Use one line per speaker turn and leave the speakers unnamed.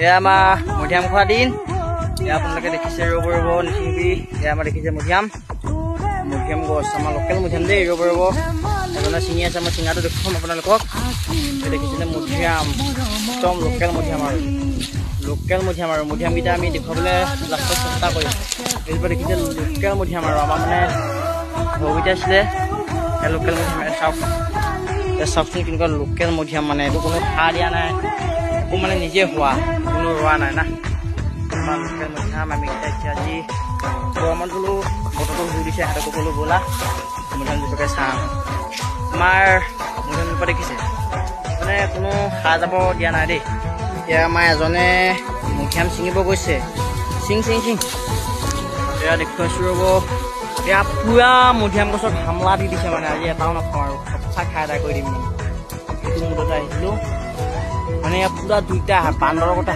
এয়া আমাৰ মধিয়াম খোৱা দিন। এয়া আপোনালোকে দেখিছে ৰ'ব ৰ'ব নিচিবি। এয়া আমাৰ দেখিছে মধিয়াম গছ, আমাৰ লোকেল মধিয়াম দেই। ৰ'ব ৰ'ব এজনে ছিঙি আছে, মই ছিঙাটো দেখুৱাম আপোনালোকক। দেখিছেনে মধিয়াম, একদম লোকেল মধিয়াম আৰু মধিয়ামকেইটা আমি দেখুৱাবলৈ লাষ্টত চেষ্টা কৰিম। এইজোপা দেখিছে লোকেল মধিয়াম আৰু আমাৰ মানে সৰুকেইটা আছিলে লোকেল মধিয়াম। চাওকচোন কেনেকুৱা লোকেল মধিয়াম, মানে এইটো কোনো সাৰ দিয়া নাই, একো মানে নিজে হোৱা, কোনো ৰোৱা নাই না। আমাৰ লোকেল মধিয়াম আমি এতিয়া আজি গৰমত বোলো বতৰটো শুই দিছে, সিহঁতকো বোলো ব'লা মধিয়াম জোপাকে চাওঁ। আমাৰ মধিয়াম জোপা দেখিছে মানে কোনো সাৰ যাব দিয়া নাই দেই। এতিয়া আমাৰ এজনে মধিয়াম ছিঙিব গৈছে, চিং এয়া দেখুৱাইছোঁ ৰ'ব। এয়া পুৰা মধিয়াম গছত হামলা দি দিছে, মানে আজি এটাও নাপাওঁ আৰু চব খাই আদায় কৰি দিম। মানে সেইটো মুঠতে আহিছিলোঁ, মানে পুৰা দুইটা বান্দৰৰ কথা